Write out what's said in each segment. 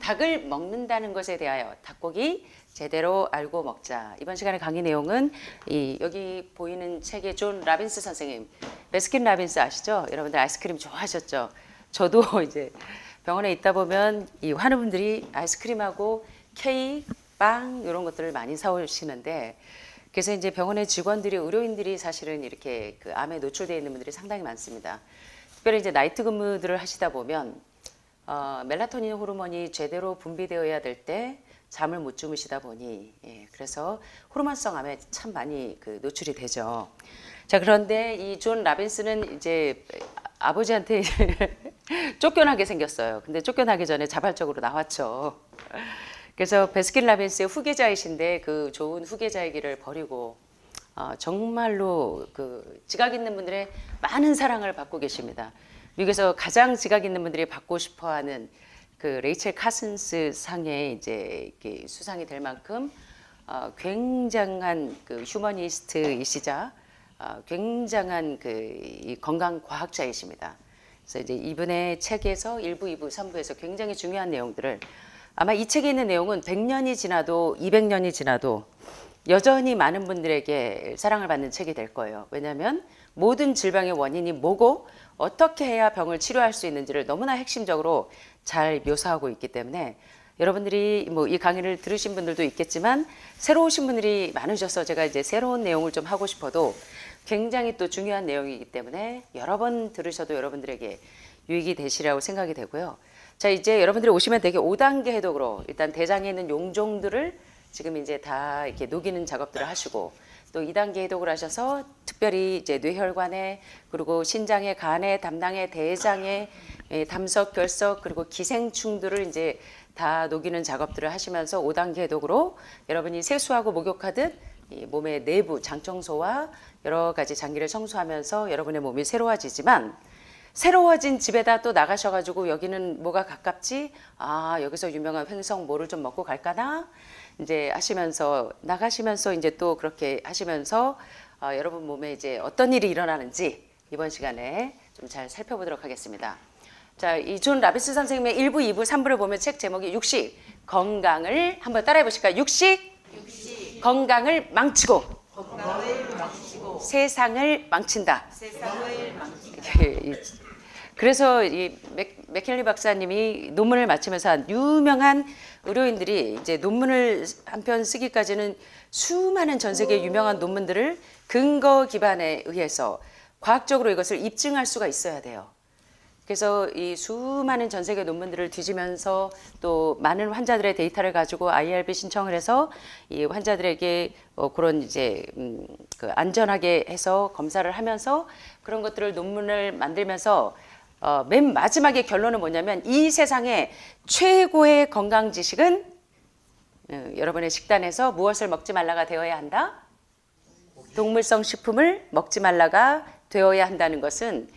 닭을 먹는다는 것에 대하여 닭고기 제대로 알고 먹자. 이번 시간에 강의 내용은 여기 보이는 책의 존 라빈스 선생님, 베스킨 라빈스 아시죠? 여러분들 아이스크림 좋아하셨죠? 저도 이제 병원에 있다 보면 이 환우분들이 아이스크림하고 케이크, 빵 이런 것들을 많이 사오시는데, 그래서 이제 병원의 직원들이, 의료인들이 사실은 이렇게 그 암에 노출되어 있는 분들이 상당히 많습니다. 특별히 이제 나이트 근무들을 하시다 보면 멜라토닌 호르몬이 제대로 분비되어야 될 때 잠을 못 주무시다 보니, 그래서 호르몬성 암에 참 많이 그 노출이 되죠. 자, 그런데 이 존 라빈스는 이제 아버지한테 쫓겨나게 생겼어요. 근데 쫓겨나기 전에 자발적으로 나왔죠. 그래서 베스킨 라빈스의 후계자이신데 그 좋은 후계자의 길을 버리고 정말로 그 지각 있는 분들의 많은 사랑을 받고 계십니다. 미국에서 가장 지각 있는 분들이 받고 싶어하는 그 레이첼 카슨스 상에 이제 수상이 될 만큼 굉장한 그 휴머니스트이시자 굉장한 그 건강 과학자이십니다. 그래서 이제 이분의 책에서 1부, 2부, 3부에서 굉장히 중요한 내용들을, 아마 이 책에 있는 내용은 100년이 지나도 200년이 지나도 여전히 많은 분들에게 사랑을 받는 책이 될 거예요. 왜냐하면 모든 질병의 원인이 뭐고 어떻게 해야 병을 치료할 수 있는지를 너무나 핵심적으로 잘 묘사하고 있기 때문에, 여러분들이 뭐 이 강의를 들으신 분들도 있겠지만 새로 오신 분들이 많으셔서 제가 이제 새로운 내용을 좀 하고 싶어도 굉장히 또 중요한 내용이기 때문에 여러 번 들으셔도 여러분들에게 유익이 되시라고 생각이 되고요. 자, 이제 여러분들이 오시면 되게 5단계 해독으로 일단 대장에 있는 용종들을 지금 이제 다 이렇게 녹이는 작업들을 하시고, 또 2단계 해독을 하셔서 특별히 이제 뇌혈관에, 그리고 신장에, 간에, 담낭에, 대장에, 담석, 결석, 그리고 기생충들을 이제 다 녹이는 작업들을 하시면서 5단계 해독으로 여러분이 세수하고 목욕하듯 이 몸의 내부 장청소와 여러 가지 장기를 청소하면서 여러분의 몸이 새로워지지만, 새로워진 집에다 또 나가셔가지고 여기는 뭐가 가깝지? 여기서 유명한 횡성 뭐를 좀 먹고 갈까나? 이제 하시면서 나가시면서 이제 또 그렇게 하시면서 여러분 몸에 이제 어떤 일이 일어나는지 이번 시간에 좀 잘 살펴보도록 하겠습니다. 자, 이 존 라빈스 선생님의 1부, 2부, 3부를 보면 책 제목이 육식, 건강을 한번 따라해 보실까요? 육식, 건강을 망치고, 세상을 망친다. 그래서 이 맥킬리 박사님이 논문을 마치면서 한 유명한 의료인들이 이제 논문을 한 편 쓰기까지는 수많은 전 세계 유명한 논문들을 근거 기반에 의해서 과학적으로 이것을 입증할 수가 있어야 돼요. 그래서 이 수많은 전 세계 논문들을 뒤지면서 또 많은 환자들의 데이터를 가지고 IRB 신청을 해서 이 환자들에게 그런 이제 그 안전하게 해서 검사를 하면서 그런 것들을 논문을 만들면서 맨 마지막에 결론은 뭐냐면, 이 세상의 최고의 건강 지식은 여러분의 식단에서 무엇을 먹지 말라가 되어야 한다? 동물성 식품을 먹지 말라가 되어야 한다는 것은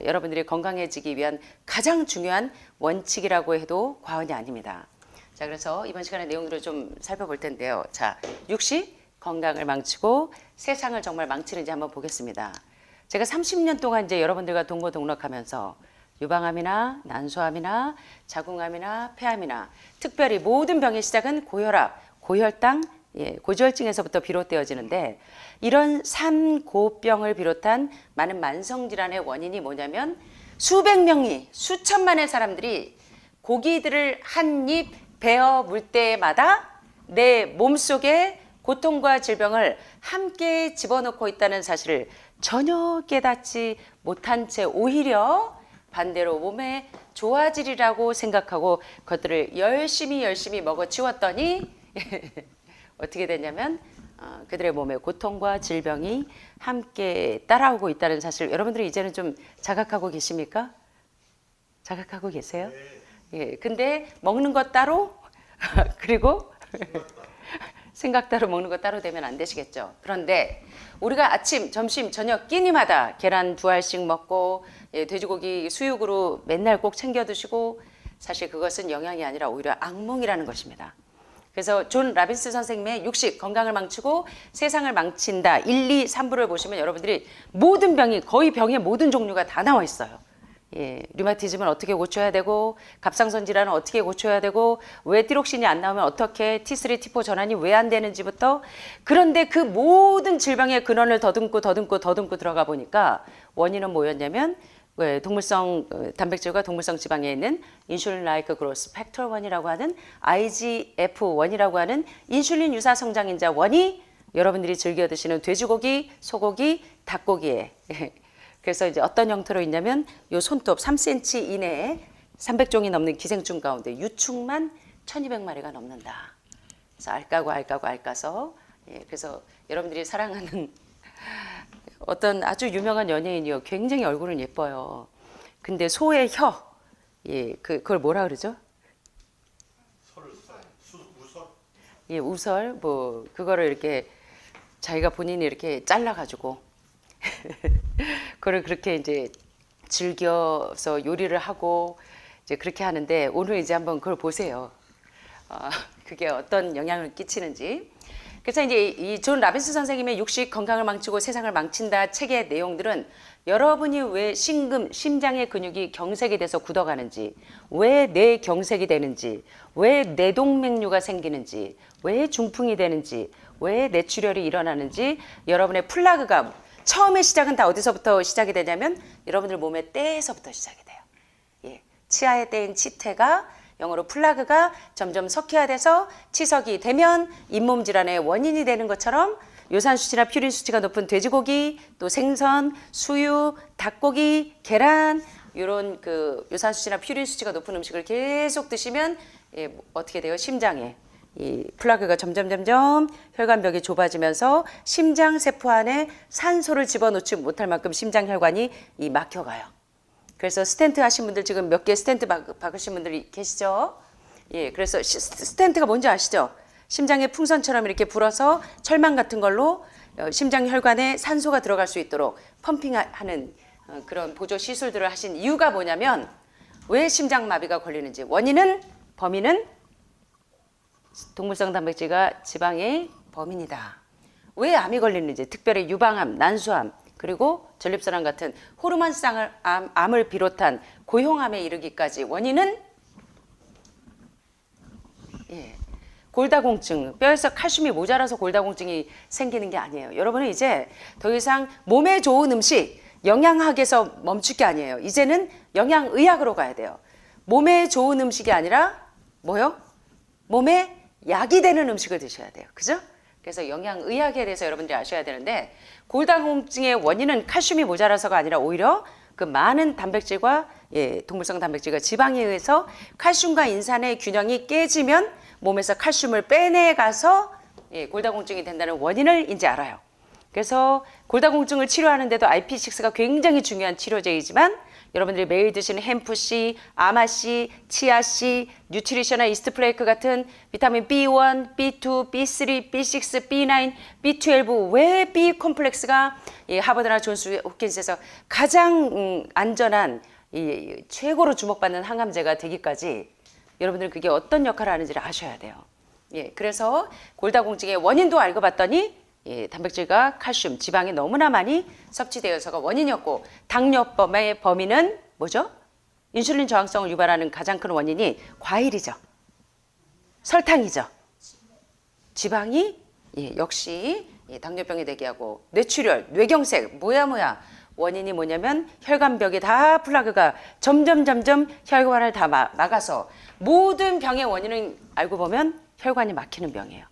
여러분들이 건강해지기 위한 가장 중요한 원칙이라고 해도 과언이 아닙니다. 자, 그래서 이번 시간에 내용들을 좀 살펴볼 텐데요. 자, 육식, 건강을 망치고 세상을 정말 망치는지 한번 보겠습니다. 제가 30년 동안 이제 여러분들과 동거동락하면서 유방암이나 난소암이나 자궁암이나 폐암이나 특별히 모든 병의 시작은 고혈압, 고혈당, 고지혈증에서부터 비롯되어지는데, 이런 3고병을 비롯한 많은 만성질환의 원인이 뭐냐면, 수백 명이, 수천만의 사람들이 고기들을 한 입 베어 물 때마다 내 몸속에 고통과 질병을 함께 집어넣고 있다는 사실을 전혀 깨닫지 못한 채 오히려 반대로 몸에 좋아지리라고 생각하고 그것들을 열심히 먹어치웠더니 어떻게 되냐면 그들의 몸에 고통과 질병이 함께 따라오고 있다는 사실, 여러분들이 이제는 좀 자각하고 계십니까? 자각하고 계세요? 예. 근데 먹는 것 따로 그리고 생각 따로 먹는 거 따로 되면 안 되시겠죠. 그런데 우리가 아침, 점심, 저녁 끼니마다 계란 2알씩 먹고 돼지고기 수육으로 맨날 꼭 챙겨 드시고, 사실 그것은 영양이 아니라 오히려 악몽이라는 것입니다. 그래서 존 라빈스 선생님의 육식, 건강을 망치고 세상을 망친다 1, 2, 3부를 보시면 여러분들이 모든 병이, 거의 병의 모든 종류가 다 나와 있어요. 예, 류마티즘은 어떻게 고쳐야 되고 갑상선 질환은 어떻게 고쳐야 되고 왜 티록신이 안 나오면 어떻게 T3, T4 전환이 왜 안 되는지부터 그런데 그 모든 질병의 근원을 더듬고 들어가 보니까 원인은 뭐였냐면 왜 동물성 단백질과 동물성 지방에 있는 인슐린 라이크 그로스 팩터 1이라고 하는 IGF-1이라고 하는 인슐린 유사 성장인자 1이 여러분들이 즐겨 드시는 돼지고기, 소고기, 닭고기에 그래서 이제 어떤 형태로 있냐면 요 손톱 3cm 이내에 300종이 넘는 기생충 가운데 유충만 1200마리가 넘는다. 그래서 알까서 예, 그래서 여러분들이 사랑하는 어떤 아주 유명한 연예인이요. 굉장히 얼굴은 예뻐요. 근데 소의 혀, 예, 그걸 뭐라 그러죠? 우설? 예, 우설, 뭐 그거를 이렇게 자기가 본인이 이렇게 잘라가지고 그걸 그렇게 이제 즐겨서 요리를 하고 이제 그렇게 하는데 오늘 이제 한번 그걸 보세요. 그게 어떤 영향을 끼치는지. 그래서 이제 이 존 라빈스 선생님의 육식 건강을 망치고 세상을 망친다 책의 내용들은 여러분이 왜 심장의 근육이 경색이 돼서 굳어가는지, 왜 뇌경색이 되는지, 왜 뇌동맥류가 생기는지, 왜 중풍이 되는지, 왜 뇌출혈이 일어나는지 여러분의 플라그가 처음에 시작은 다 어디서부터 시작이 되냐면 여러분들 몸의 떼에서부터 시작이 돼요. 예, 치아에 떼인 치태가 영어로 플라그가 점점 석회화돼서 치석이 되면 잇몸 질환의 원인이 되는 것처럼 요산 수치나 퓨린 수치가 높은 돼지고기, 또 생선, 수육, 닭고기, 계란 이런 그 요산 수치나 퓨린 수치가 높은 음식을 계속 드시면 예, 어떻게 돼요? 심장에 이 플라그가 점점 혈관벽이 좁아지면서 심장 세포 안에 산소를 집어넣지 못할 만큼 심장 혈관이 이 막혀가요. 그래서 스텐트 하신 분들 지금 몇 개 스텐트 박으신 분들이 계시죠? 예, 그래서 스텐트가 뭔지 아시죠? 심장의 풍선처럼 이렇게 불어서 철망 같은 걸로 심장 혈관에 산소가 들어갈 수 있도록 펌핑하는 그런 보조 시술들을 하신 이유가 뭐냐면 왜 심장마비가 걸리는지 범인은 동물성 단백질과 지방의 범인이다. 왜 암이 걸리는지 특별히 유방암, 난수암 그리고 전립선암 같은 호르몬성 암을 비롯한 고형암에 이르기까지 원인은 예, 골다공증, 뼈에서 칼슘이 모자라서 골다공증이 생기는 게 아니에요. 여러분은 이제 더 이상 몸에 좋은 음식, 영양학에서 멈출 게 아니에요. 이제는 영양의학으로 가야 돼요. 몸에 좋은 음식이 아니라 뭐요? 몸에 약이 되는 음식을 드셔야 돼요. 그죠? 그래서 영양의학에 대해서 여러분들이 아셔야 되는데 골다공증의 원인은 칼슘이 모자라서가 아니라 오히려 그 많은 단백질과 예, 동물성 단백질과 지방에 의해서 칼슘과 인산의 균형이 깨지면 몸에서 칼슘을 빼내가서 예, 골다공증이 된다는 원인을 이제 알아요. 그래서 골다공증을 치료하는데도 IP6가 굉장히 중요한 치료제이지만 여러분들이 매일 드시는 햄프씨, 아마씨, 치아씨, 뉴트리셔널 이스트 플레이크 같은 비타민 B1, B2, B3, B6, B9, B12 왜 B 콤플렉스가 하버드나 존스 홉킨스에서 가장 안전한 최고로 주목받는 항암제가 되기까지 여러분들 그게 어떤 역할을 하는지를 아셔야 돼요. 예, 그래서 골다공증의 원인도 알고 봤더니 예, 단백질과 칼슘, 지방이 너무나 많이 섭취되어서가 원인이었고 당뇨병의 범인은 뭐죠? 인슐린 저항성을 유발하는 가장 큰 원인이 과일이죠. 설탕이죠. 지방이 예, 역시 예, 당뇨병이 되게 하고 뇌출혈, 뇌경색 뭐야 원인이 뭐냐면 혈관벽에 다 플라그가 점점 혈관을 다 막아서 모든 병의 원인은 알고 보면 혈관이 막히는 병이에요.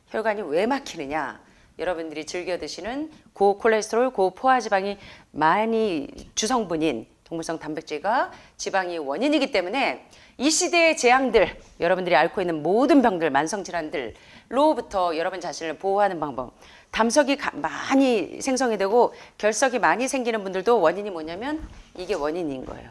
혈관이 왜 막히느냐? 여러분들이 즐겨 드시는 고콜레스테롤, 고포화지방이 많이 주성분인 동물성 단백질과 지방이 원인이기 때문에 이 시대의 재앙들, 여러분들이 앓고 있는 모든 병들, 만성질환들로부터 여러분 자신을 보호하는 방법. 담석이 많이 생성이 되고 결석이 많이 생기는 분들도 원인이 뭐냐면 이게 원인인 거예요.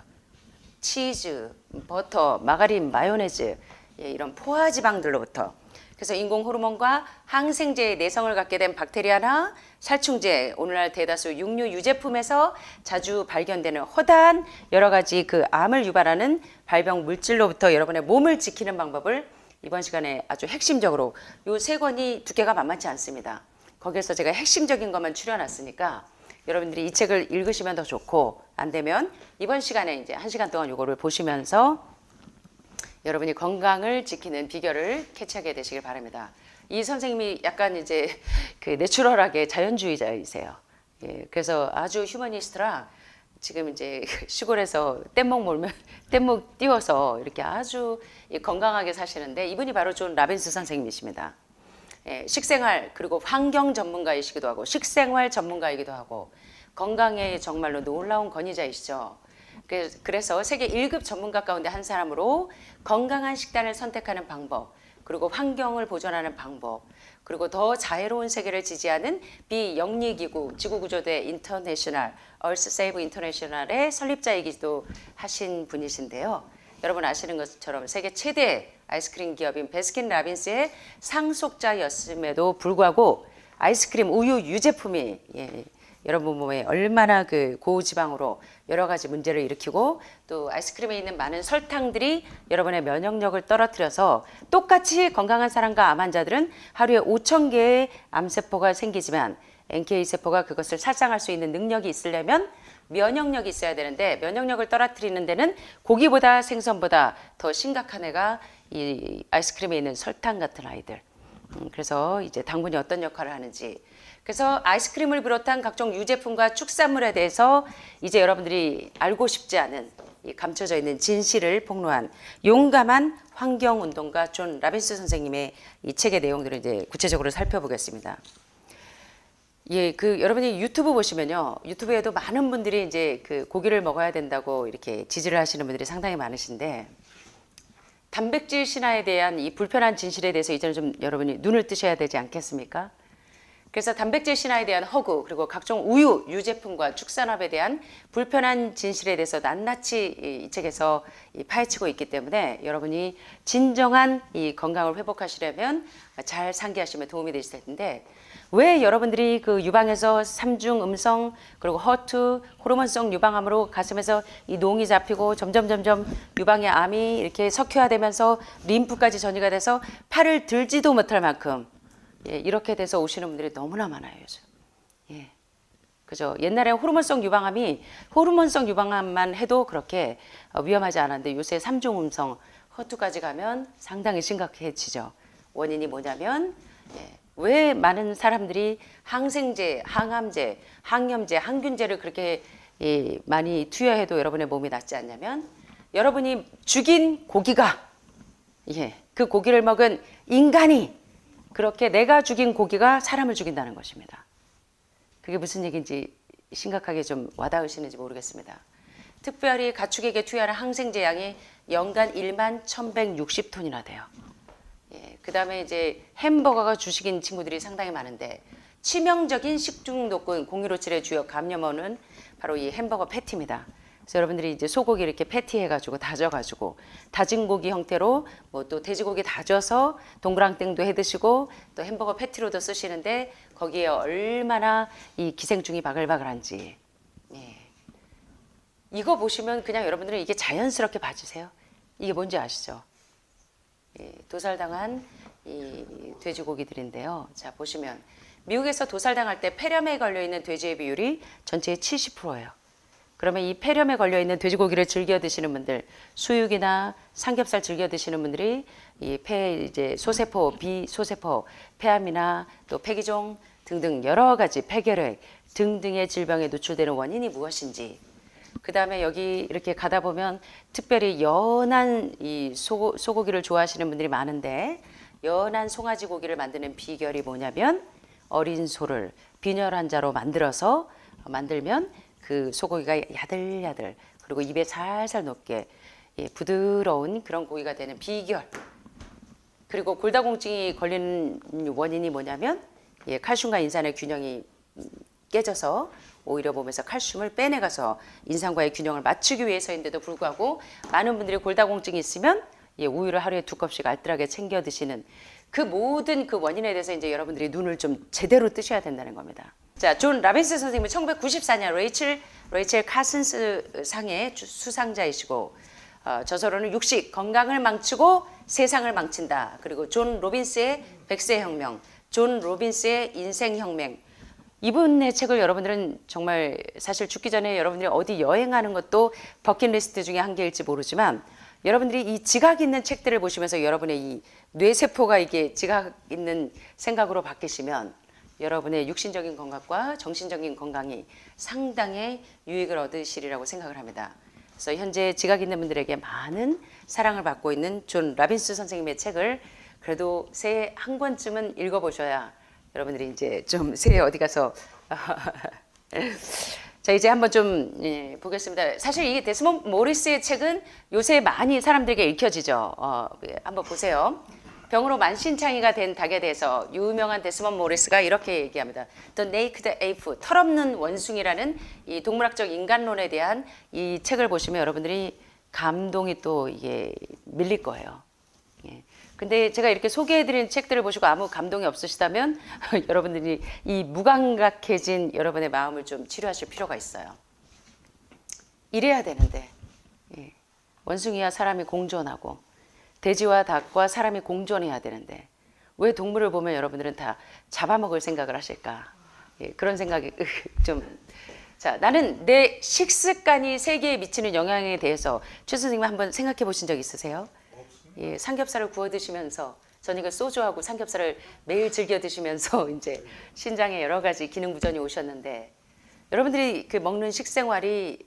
치즈, 버터, 마가린, 마요네즈 이런 포화지방들로부터 그래서 인공 호르몬과 항생제의 내성을 갖게 된 박테리아나 살충제, 오늘날 대다수 육류 유제품에서 자주 발견되는 허다한 여러 가지 그 암을 유발하는 발병 물질로부터 여러분의 몸을 지키는 방법을 이번 시간에 아주 핵심적으로 요 세 권이 두께가 만만치 않습니다. 거기에서 제가 핵심적인 것만 추려놨으니까 여러분들이 이 책을 읽으시면 더 좋고 안 되면 이번 시간에 이제 1시간 동안 요거를 보시면서 여러분이 건강을 지키는 비결을 캐치하게 되시길 바랍니다. 이 선생님이 약간 이제 그 내추럴하게 자연주의자이세요. 예, 그래서 아주 휴머니스트라 지금 이제 시골에서 뗏목 몰면 뗏목 띄워서 이렇게 아주 건강하게 사시는데 이분이 바로 존 라빈스 선생님이십니다. 예, 식생활 그리고 환경 전문가이시기도 하고 식생활 전문가이기도 하고 건강에 정말로 놀라운 권위자이시죠. 그래서 세계 1급 전문가 가운데 한 사람으로 건강한 식단을 선택하는 방법, 그리고 환경을 보존하는 방법, 그리고 더 자유로운 세계를 지지하는 비영리기구 지구구조대 인터내셔널, 얼스 세이브 인터내셔널의 설립자이기도 하신 분이신데요. 여러분 아시는 것처럼 세계 최대 아이스크림 기업인 베스킨 라빈스의 상속자였음에도 불구하고 아이스크림 우유 유제품이 여러분 몸에 얼마나 그 고지방으로 여러 가지 문제를 일으키고 또 아이스크림에 있는 많은 설탕들이 여러분의 면역력을 떨어뜨려서 똑같이 건강한 사람과 암 환자들은 하루에 5,000개의 암세포가 생기지만 NK세포가 그것을 살상할 수 있는 능력이 있으려면 면역력이 있어야 되는데 면역력을 떨어뜨리는 데는 고기보다 생선보다 더 심각한 애가 이 아이스크림에 있는 설탕 같은 아이들. 그래서 이제 당분이 어떤 역할을 하는지. 그래서 아이스크림을 비롯한 각종 유제품과 축산물에 대해서 이제 여러분들이 알고 싶지 않은 이 감춰져 있는 진실을 폭로한 용감한 환경운동가 존 라빈스 선생님의 이 책의 내용들을 이제 구체적으로 살펴보겠습니다. 예, 그 여러분이 유튜브 보시면요, 유튜브에도 많은 분들이 이제 그 고기를 먹어야 된다고 이렇게 지지를 하시는 분들이 상당히 많으신데. 단백질 신화에 대한 이 불편한 진실에 대해서 이제는 좀 여러분이 눈을 뜨셔야 되지 않겠습니까? 그래서 단백질 신화에 대한 허구 그리고 각종 우유, 유제품과 축산업에 대한 불편한 진실에 대해서 낱낱이 이 책에서 파헤치고 있기 때문에 여러분이 진정한 이 건강을 회복하시려면 잘 상기하시면 도움이 되실 텐데 왜 여러분들이 그 유방에서 삼중 음성 그리고 허투 호르몬성 유방암으로 가슴에서 이 농이 잡히고 점점 유방의 암이 이렇게 석회화되면서 림프까지 전이가 돼서 팔을 들지도 못할 만큼 예, 이렇게 돼서 오시는 분들이 너무나 많아요 요즘. 예, 그죠? 옛날에 호르몬성 유방암만 해도 그렇게 위험하지 않았는데 요새 삼중 음성 허투까지 가면 상당히 심각해지죠. 원인이 뭐냐면 왜 많은 사람들이 항생제, 항암제, 항염제, 항균제를 그렇게 많이 투여해도 여러분의 몸이 낫지 않냐면 여러분이 죽인 고기가 그 고기를 먹은 인간이 그렇게 내가 죽인 고기가 사람을 죽인다는 것입니다. 그게 무슨 얘기인지 심각하게 좀 와닿으시는지 모르겠습니다. 특별히 가축에게 투여하는 항생제 양이 연간 11,160톤이나 돼요. 그 다음에 이제 햄버거가 주식인 친구들이 상당히 많은데 치명적인 식중독군 0157의 주요 감염원은 바로 이 햄버거 패티입니다. 그래서 여러분들이 이제 소고기 이렇게 패티 해가지고 다져가지고 다진 고기 형태로 뭐 또 돼지고기 다져서 동그랑땡도 해 드시고 또 햄버거 패티로도 쓰시는데 거기에 얼마나 이 기생충이 바글바글한지 이거 보시면 그냥 여러분들은 이게 자연스럽게 봐주세요. 이게 뭔지 아시죠? 도살당한 이 돼지고기들인데요. 자 보시면 미국에서 도살당할 때 폐렴에 걸려있는 돼지의 비율이 전체의 70%예요. 그러면 이 폐렴에 걸려있는 돼지고기를 즐겨 드시는 분들, 수육이나 삼겹살 즐겨 드시는 분들이 이 이제 소세포, 비소세포, 폐암이나 또 폐기종 등등 여러 가지 폐결핵 등등의 질병에 노출되는 원인이 무엇인지. 그 다음에 여기 이렇게 가다 보면 특별히 연한 이 소고기를 좋아하시는 분들이 많은데 연한 송아지 고기를 만드는 비결이 뭐냐면 어린 소를 빈혈 환자로 만들면 그 소고기가 야들야들 그리고 입에 살살 녹게 부드러운 그런 고기가 되는 비결. 그리고 골다공증이 걸리는 원인이 뭐냐면 칼슘과 인산의 균형이 깨져서 오히려 몸에서 칼슘을 빼내가서 인산과의 균형을 맞추기 위해서인데도 불구하고 많은 분들이 골다공증이 있으면 우유를 하루에 2컵씩 알뜰하게 챙겨 드시는 그 모든 그 원인에 대해서 이제 여러분들이 눈을 좀 제대로 뜨셔야 된다는 겁니다. 자, 존 라빈스 선생님은 1994년 레이첼 카슨스 상의 수상자이시고 저서로는 육식, 건강을 망치고 세상을 망친다. 그리고 존 로빈스의 백세 혁명, 존 로빈스의 인생 혁명. 이분의 책을 여러분들은 정말 사실 죽기 전에 여러분들이 어디 여행하는 것도 버킷리스트 중에 한 개일지 모르지만 여러분들이 이 지각 있는 책들을 보시면서 여러분의 이 뇌세포가 이게 지각 있는 생각으로 바뀌시면 여러분의 육신적인 건강과 정신적인 건강이 상당히 유익을 얻으시리라고 생각을 합니다. 그래서 현재 지각 있는 분들에게 많은 사랑을 받고 있는 존 라빈스 선생님의 책을 그래도 새해 한 권쯤은 읽어보셔야 여러분들이 이제 좀 새해 어디 가서 자 이제 한번 좀 보겠습니다. 사실 이 데스몬드 모리스의 책은 요새 많이 사람들에게 읽혀지죠. 한번 보세요. 병으로 만신창이가 된 닭에 대해서 유명한 데스몬드 모리스가 이렇게 얘기합니다. The Naked Ape, 털없는 원숭이라는 이 동물학적 인간론에 대한 이 책을 보시면 여러분들이 감동이 또 이게 밀릴 거예요. 예. 근데 제가 이렇게 소개해드린 책들을 보시고 아무 감동이 없으시다면 여러분들이 이 무감각해진 여러분의 마음을 좀 치료하실 필요가 있어요. 이래야 되는데 원숭이와 사람이 공존하고 돼지와 닭과 사람이 공존해야 되는데 왜 동물을 보면 여러분들은 다 잡아먹을 생각을 하실까? 그런 생각이 좀... 자, 나는 내 식습관이 세계에 미치는 영향에 대해서 최 선생님 한번 생각해 보신 적 있으세요? 예, 삼겹살을 구워 드시면서 저녁에 소주하고 삼겹살을 매일 즐겨 드시면서 이제 신장에 여러 가지 기능 부전이 오셨는데 여러분들이 그 먹는 식생활이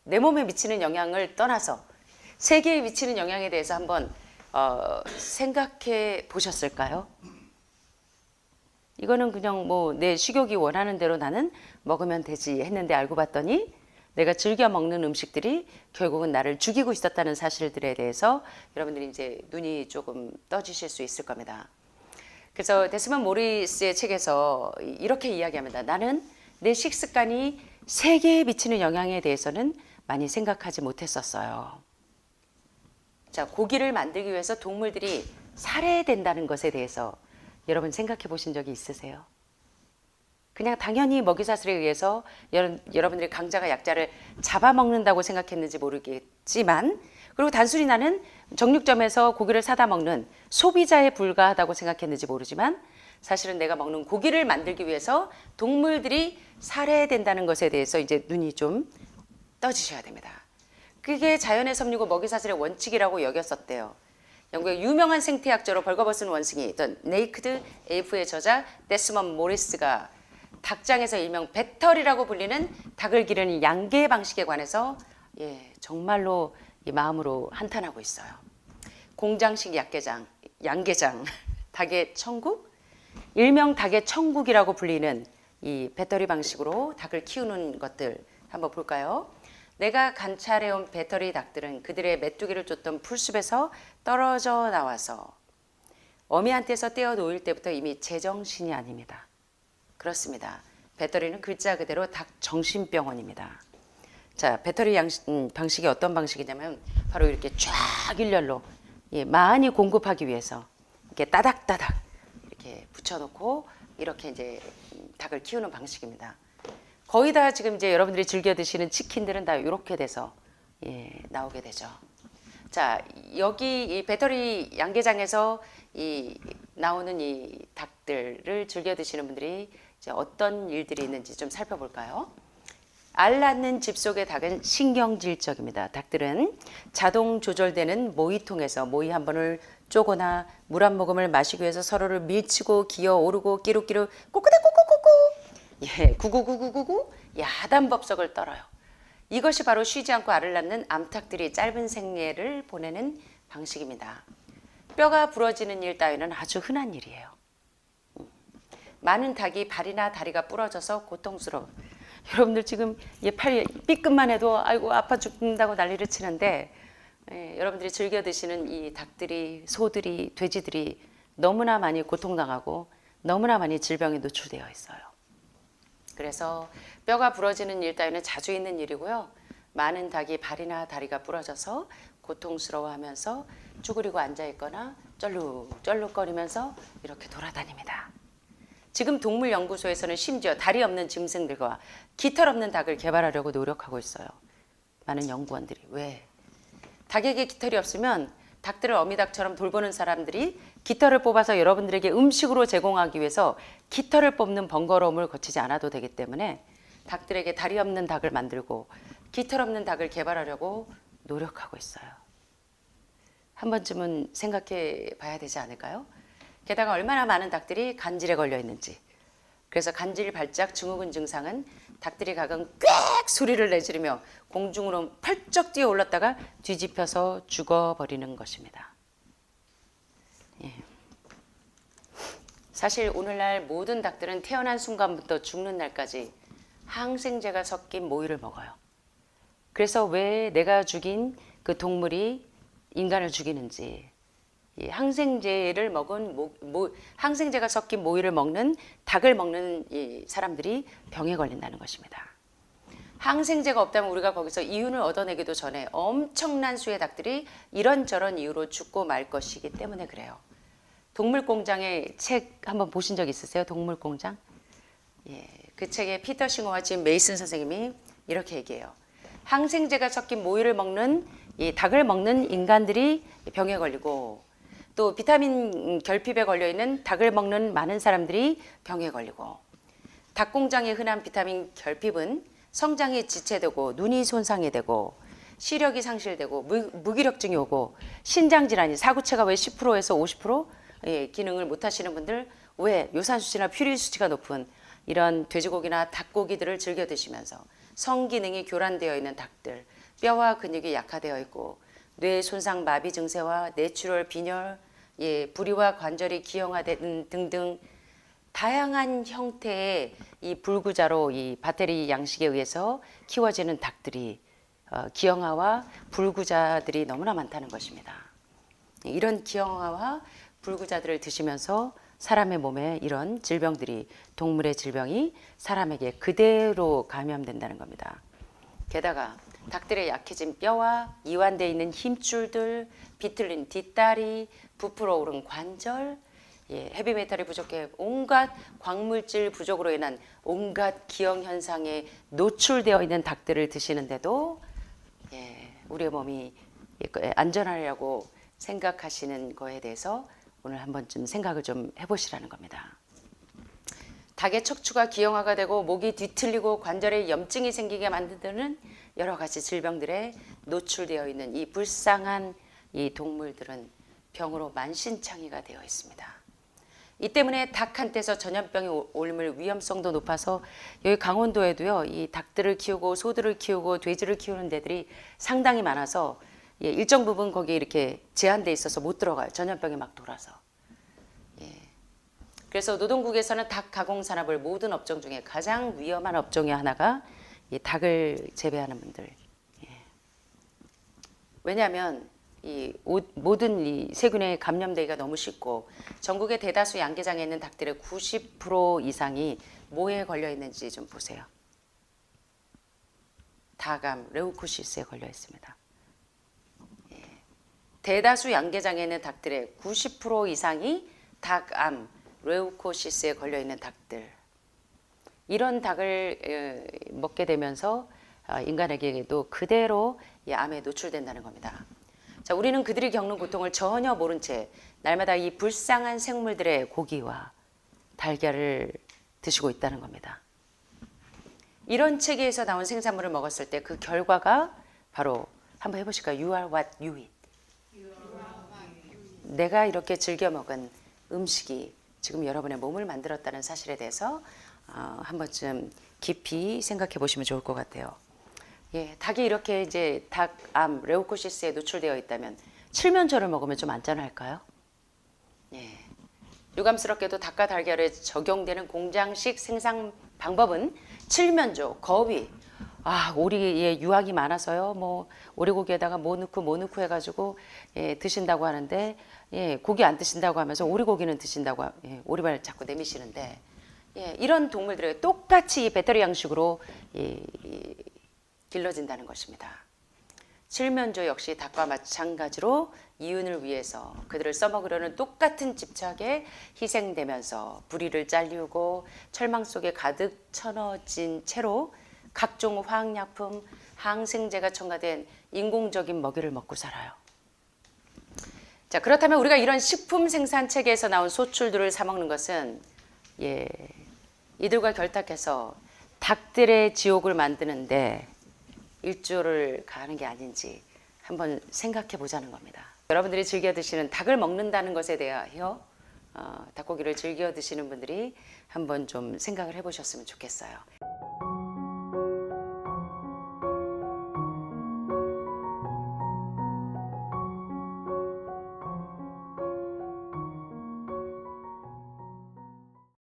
내 몸에 미치는 영향을 떠나서 세계에 미치는 영향에 대해서 한번 생각해 보셨을까요? 이거는 그냥 뭐 내 식욕이 원하는 대로 나는 먹으면 되지 했는데 알고 봤더니 내가 즐겨 먹는 음식들이 결국은 나를 죽이고 있었다는 사실들에 대해서 여러분들이 이제 눈이 조금 떠지실 수 있을 겁니다. 그래서 데스몬드 모리스의 책에서 이렇게 이야기합니다. 나는 내 식습관이 세계에 미치는 영향에 대해서는 많이 생각하지 못했었어요. 자, 고기를 만들기 위해서 동물들이 살해된다는 것에 대해서 여러분 생각해 보신 적이 있으세요? 그냥 당연히 먹이사슬에 의해서 여러분들이 강자가 약자를 잡아먹는다고 생각했는지 모르겠지만 그리고 단순히 나는 정육점에서 고기를 사다 먹는 소비자에 불과하다고 생각했는지 모르지만 사실은 내가 먹는 고기를 만들기 위해서 동물들이 살해된다는 것에 대해서 이제 눈이 좀 떠지셔야 됩니다. 그게 자연의 섭리고 먹이사슬의 원칙이라고 여겼었대요. 영국의 유명한 생태학자로 벌거벗은 원숭이 The Naked Ape의 저자 데스몬드 모리스가 닭장에서 일명 배터리라고 불리는 닭을 기르는 양계 방식에 관해서 정말로 이 마음으로 한탄하고 있어요. 공장식 양계장, 닭의 천국, 일명 닭의 천국이라고 불리는 이 배터리 방식으로 닭을 키우는 것들 한번 볼까요? 내가 관찰해온 배터리 닭들은 그들의 메뚜기를 쫓던 풀숲에서 떨어져 나와서 어미한테서 떼어 놓일 때부터 이미 제정신이 아닙니다. 그렇습니다. 배터리는 글자 그대로 닭 정신병원입니다. 자, 배터리 방식이 어떤 방식이냐면 바로 이렇게 쫙 일렬로 많이 공급하기 위해서 이렇게 따닥따닥 이렇게 붙여놓고 이렇게 이제 닭을 키우는 방식입니다. 거의 다 지금 이제 여러분들이 즐겨 드시는 치킨들은 다 이렇게 돼서 나오게 되죠. 자, 여기 이 배터리 양계장에서 나오는 이 닭들을 즐겨 드시는 분들이 이제 어떤 일들이 있는지 좀 살펴볼까요? 알 낳는 집 속의 닭은 신경질적입니다. 닭들은 자동 조절되는 모이통에서 모이 한 번을 쪼거나 물 한 모금을 마시기 위해서 서로를 밀치고 기어 오르고 끼룩끼룩 꼬꾸대꼬꾸꼬꾸 구구구구구구 야단법석을 떨어요. 이것이 바로 쉬지 않고 알을 낳는 암탉들이 짧은 생애를 보내는 방식입니다. 뼈가 부러지는 일 따위는 아주 흔한 일이에요. 많은 닭이 발이나 다리가 부러져서 고통스러워. 여러분들 지금 팔 삐끗만 해도 아이고 아파 죽는다고 난리를 치는데 여러분들이 즐겨 드시는 이 닭들이, 소들이, 돼지들이 너무나 많이 고통당하고 너무나 많이 질병에 노출되어 있어요. 그래서 뼈가 부러지는 일 따위는 자주 있는 일이고요. 많은 닭이 발이나 다리가 부러져서 고통스러워하면서 쭈그리고 앉아있거나 쩔룩쩔룩거리면서 이렇게 돌아다닙니다. 지금 동물연구소에서는 심지어 다리 없는 짐승들과 깃털 없는 닭을 개발하려고 노력하고 있어요. 많은 연구원들이. 왜? 닭에게 깃털이 없으면 닭들을 어미닭처럼 돌보는 사람들이 깃털을 뽑아서 여러분들에게 음식으로 제공하기 위해서 깃털을 뽑는 번거로움을 거치지 않아도 되기 때문에 닭들에게 다리 없는 닭을 만들고 깃털 없는 닭을 개발하려고 노력하고 있어요. 한 번쯤은 생각해 봐야 되지 않을까요? 게다가 얼마나 많은 닭들이 간질에 걸려 있는지. 그래서 간질 발작 증후군 증상은 닭들이 가끔 꽥 소리를 내지르며 공중으로 펄쩍 뛰어 올랐다가 뒤집혀서 죽어버리는 것입니다. 예. 사실 오늘날 모든 닭들은 태어난 순간부터 죽는 날까지 항생제가 섞인 모유를 먹어요. 그래서 왜 내가 죽인 그 동물이 인간을 죽이는지, 이 항생제를 먹은 항생제가 섞인 모유를 먹는 닭을 먹는 이 사람들이 병에 걸린다는 것입니다. 항생제가 없다면 우리가 거기서 이윤을 얻어내기도 전에 엄청난 수의 닭들이 이런저런 이유로 죽고 말 것이기 때문에 그래요. 동물공장의 책 한번 보신 적 있으세요? 동물공장? 예, 그 책에 피터 싱어와 짐 메이슨 선생님이 이렇게 얘기해요. 항생제가 섞인 모유를 먹는 이 닭을 먹는 인간들이 병에 걸리고 또 비타민 결핍에 걸려 있는 닭을 먹는 많은 사람들이 병에 걸리고 닭 공장에 흔한 비타민 결핍은 성장이 지체되고 눈이 손상이 되고 시력이 상실되고 무기력증이 오고 신장 질환이 사구체가 왜 10%에서 50% 기능을 못 하시는 분들 왜 요산 수치나 퓨린 수치가 높은 이런 돼지고기나 닭고기들을 즐겨 드시면서 성기능이 교란되어 있는 닭들, 뼈와 근육이 약화되어 있고 뇌 손상 마비 증세와 뇌출혈 빈혈, 부리와 관절이 기형화되는 등등 다양한 형태의 이 불구자로 이 바테리 양식에 의해서 키워지는 닭들이 기형아와 불구자들이 너무나 많다는 것입니다. 이런 기형아와 불구자들을 드시면서 사람의 몸에 이런 질병들이 동물의 질병이 사람에게 그대로 감염된다는 겁니다. 게다가 닭들의 약해진 뼈와 이완되어 있는 힘줄들, 비틀린 뒷다리, 부풀어 오른 관절, 헤비메탈이 부족해 온갖 광물질 부족으로 인한 온갖 기형 현상에 노출되어 있는 닭들을 드시는데도 우리의 몸이 안전하려고 생각하시는 거에 대해서 오늘 한 번쯤 생각을 좀 해보시라는 겁니다. 닭의 척추가 기형화가 되고 목이 뒤틀리고 관절에 염증이 생기게 만드는 여러 가지 질병들에 노출되어 있는 이 불쌍한 이 동물들은 병으로 만신창이가 되어 있습니다. 이 때문에 닭 한테서 전염병이 옮을 위험성도 높아서 여기 강원도에도요, 이 닭들을 키우고 소들을 키우고 돼지를 키우는 데들이 상당히 많아서 일정 부분 거기 이렇게 제한돼 있어서 못 들어가요. 전염병이 막 돌아서. 그래서 노동국에서는 닭 가공 산업을 모든 업종 중에 가장 위험한 업종의 하나가 이 닭을 재배하는 분들. 왜냐하면 이 모든 이 세균에 감염되기가 너무 쉽고 전국의 대다수 양계장에 있는 닭들의 90% 이상이 뭐에 걸려 있는지 좀 보세요. 다감, 레우코시스에 걸려 있습니다. 대다수 양계장에 있는 닭들의 90% 이상이 닭암, 레우코시스에 걸려 있는 닭들. 이런 닭을 먹게 되면서 인간에게도 그대로 이 암에 노출된다는 겁니다. 자, 우리는 그들이 겪는 고통을 전혀 모른 채 날마다 이 불쌍한 생물들의 고기와 달걀을 드시고 있다는 겁니다. 이런 체계에서 나온 생산물을 먹었을 때 그 결과가 바로 한번 해보실까요? You are what you eat. 내가 이렇게 즐겨 먹은 음식이 지금 여러분의 몸을 만들었다는 사실에 대해서 한 번쯤 깊이 생각해 보시면 좋을 것 같아요. 닭이 이렇게 이제 닭암, 레우코시스에 노출되어 있다면 칠면조를 먹으면 좀 안전할까요? 유감스럽게도 닭과 달걀에 적용되는 공장식 생산 방법은 칠면조, 거위, 오리에 유황이 많아서요. 뭐 오리고기에다가 뭐 넣고 해가지고 드신다고 하는데 고기 안 드신다고 하면서 오리고기는 드신다고 오리발 자꾸 내미시는데 이런 동물들에게 똑같이 배터리 양식으로 길러진다는 것입니다. 칠면조 역시 닭과 마찬가지로 이윤을 위해서 그들을 써먹으려는 똑같은 집착에 희생되면서 부리를 잘리우고 철망 속에 가득 쳐넣어진 채로 각종 화학약품, 항생제가 첨가된 인공적인 먹이를 먹고 살아요. 자, 그렇다면 우리가 이런 식품 생산 체계에서 나온 소출들을 사 먹는 것은 이들과 결탁해서 닭들의 지옥을 만드는데 일조를 가하는 게 아닌지 한번 생각해 보자는 겁니다. 여러분들이 즐겨 드시는 닭을 먹는다는 것에 대하여 닭고기를 즐겨 드시는 분들이 한번 좀 생각을 해 보셨으면 좋겠어요.